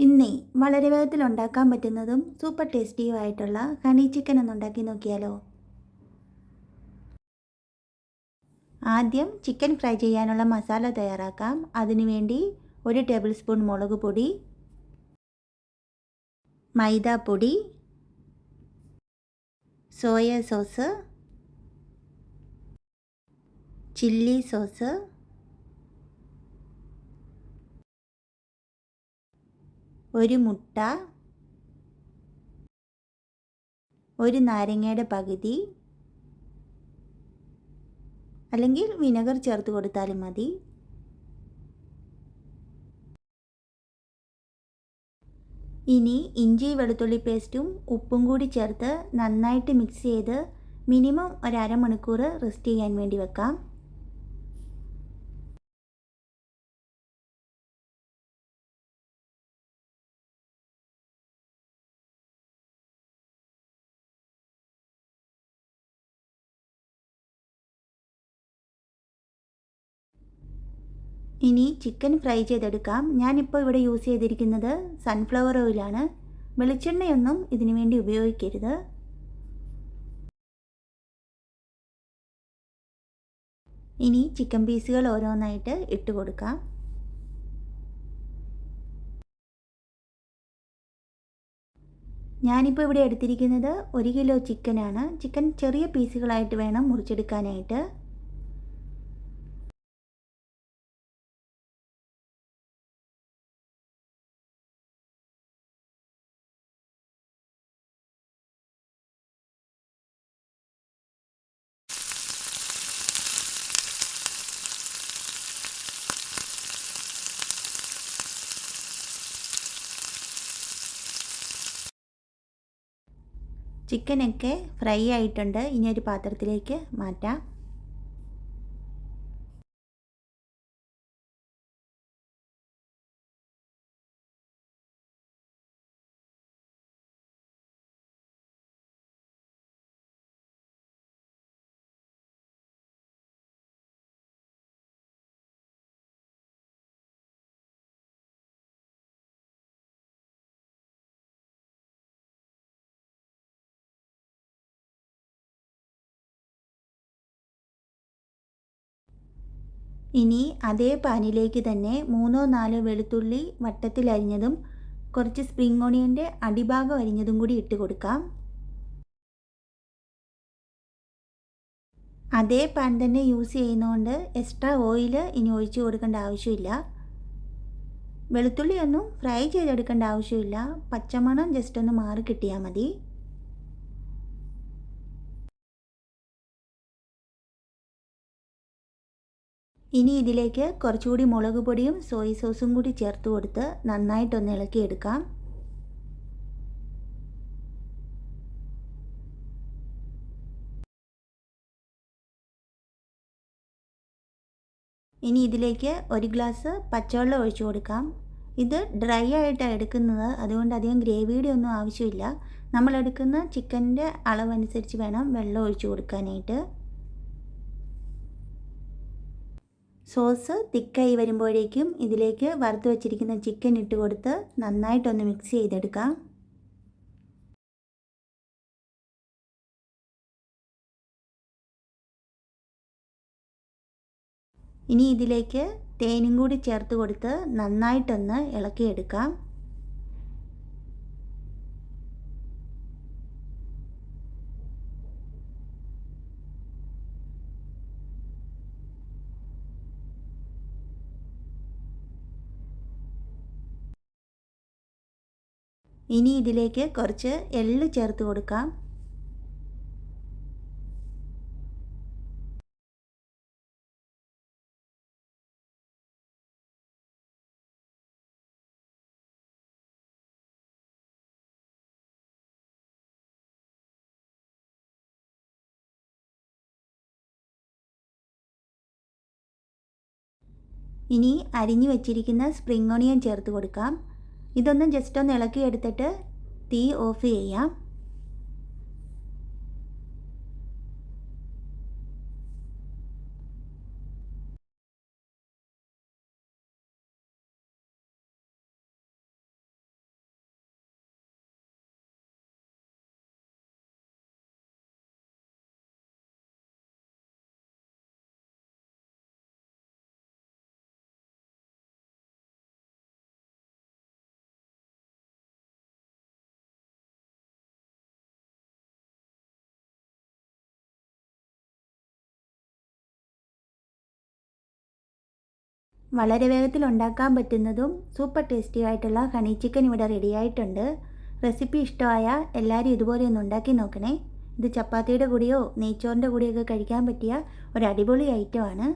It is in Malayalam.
ഇന്നേ വളരെ വേഗത്തിൽ ഉണ്ടാക്കാൻ പറ്റുന്നതും സൂപ്പർ ടേസ്റ്റിയുമായിട്ടുള്ള ഹണി ചിക്കൻ ഒന്ന് ഉണ്ടാക്കി നോക്കിയാലോ. ആദ്യം ചിക്കൻ ഫ്രൈ ചെയ്യാനുള്ള മസാല തയ്യാറാക്കാം. അതിനുവേണ്ടി 1 ടേബിൾ സ്പൂൺ മുളക് പൊടി, മൈദാപ്പൊടി, സോയ സോസ്, ചില്ലി സോസ്, ഒരു മുട്ട, ഒരു നാരങ്ങയുടെ പകുതി, അല്ലെങ്കിൽ വിനെഗർ ചേർത്ത് കൊടുത്താലും മതി. ഇനി ഇഞ്ചി വെളുത്തുള്ളി പേസ്റ്റും ഉപ്പും കൂടി ചേർത്ത് നന്നായിട്ട് മിക്സ് ചെയ്ത് മിനിമം ഒരു അരമണിക്കൂർ റെസ്റ്റ് ചെയ്യാൻ വേണ്ടി വെക്കാം. ഇനി ചിക്കൻ ഫ്രൈ ചെയ്തെടുക്കാം. ഞാനിപ്പോൾ ഇവിടെ യൂസ് ചെയ്തിരിക്കുന്നത് സൺഫ്ലവർ ഓയിലാണ്. വെളിച്ചെണ്ണയൊന്നും ഇതിനു വേണ്ടി ഉപയോഗിക്കരുത്. ഇനി ചിക്കൻ പീസുകൾ ഓരോന്നായിട്ട് ഇട്ട് കൊടുക്കാം. ഞാനിപ്പോൾ ഇവിടെ എടുത്തിരിക്കുന്നത് 1 കിലോ ചിക്കനാണ്. ചിക്കൻ ചെറിയ പീസുകളായിട്ട് വേണം മുറിച്ചെടുക്കാനായിട്ട്. ചിക്കനൊക്കെ ഫ്രൈ ആയിട്ടുണ്ട്. ഇനി ഒരു പാത്രത്തിലേക്ക് മാറ്റാം. ഇനി അതേ പാനിലേക്ക് തന്നെ 3-4 വെളുത്തുള്ളി വട്ടത്തിൽ അരിഞ്ഞതും കുറച്ച് സ്പ്രിംഗ് ഓണിയൻ്റെ അടിഭാഗം അരിഞ്ഞതും കൂടി ഇട്ട് കൊടുക്കാം. അതേ പാൻ തന്നെ യൂസ് ചെയ്യുന്നതുകൊണ്ട് എക്സ്ട്രാ ഓയിൽ ഇനി ഒഴിച്ച് കൊടുക്കേണ്ട ആവശ്യമില്ല. വെളുത്തുള്ളിയൊന്നും ഫ്രൈ ചെയ്തെടുക്കേണ്ട ആവശ്യമില്ല. പച്ചമണം ജസ്റ്റ് ഒന്ന് മാറി കിട്ടിയാൽ മതി. ഇനി ഇതിലേക്ക് കുറച്ചുകൂടി മുളക് പൊടിയും സോയ സോസും കൂടി ചേർത്ത് കൊടുത്ത് നന്നായിട്ടൊന്ന് ഇളക്കിയെടുക്കാം. ഇനി ഇതിലേക്ക് 1 ഗ്ലാസ് പച്ചവെള്ളം ഒഴിച്ചു കൊടുക്കാം. ഇത് ഡ്രൈ ആയിട്ടാണ് എടുക്കുന്നത്, അതുകൊണ്ട് അധികം ഗ്രേവിയുടെ ഒന്നും ആവശ്യമില്ല. നമ്മൾ എടുക്കുന്ന ചിക്കൻ്റെ അളവനുസരിച്ച് വേണം വെള്ളം ഒഴിച്ചു കൊടുക്കാനായിട്ട്. സോസ് തിക്കായി വരുമ്പോഴേക്കും ഇതിലേക്ക് വറുത്ത് വച്ചിരിക്കുന്ന ചിക്കൻ ഇട്ട് കൊടുത്ത് നന്നായിട്ടൊന്ന് മിക്സ് ചെയ്തെടുക്കാം. ഇനി ഇതിലേക്ക് തേനും കൂടി ചേർത്ത് കൊടുത്ത് നന്നായിട്ടൊന്ന് ഇളക്കിയെടുക്കാം. ഇനി ഇതിലേക്ക് കുറച്ച് എള്ള് ചേർത്ത് കൊടുക്കാം. ഇനി അരിഞ്ഞു വച്ചിരിക്കുന്ന സ്പ്രിംഗ് ഓണിയൻ ചേർത്ത് കൊടുക്കാം. ഇതൊന്ന് ജസ്റ്റ് ഒന്ന് ഇളക്കിയെടുത്തിട്ട് തീ ഓഫ് ചെയ്യാം. വളരെ വേഗത്തിൽ ഉണ്ടാക്കാൻ പറ്റുന്നതും സൂപ്പർ ടേസ്റ്റി ആയിട്ടുള്ള ഹണി ചിക്കൻ ഇവിടെ റെഡി ആയിട്ടുണ്ട്. റെസിപ്പി ഇഷ്ടമായാൽ എല്ലാവരും ഇതുപോലെ ഒന്ന് ഉണ്ടാക്കി നോക്കണേ. ഇത് ചപ്പാത്തിയുടെ കൂടെയോ നെയ്ച്ചോറിൻ്റെ കൂടെയൊക്കെ കഴിക്കാൻ പറ്റിയ ഒരു അടിപൊളി ഐറ്റമാണ്.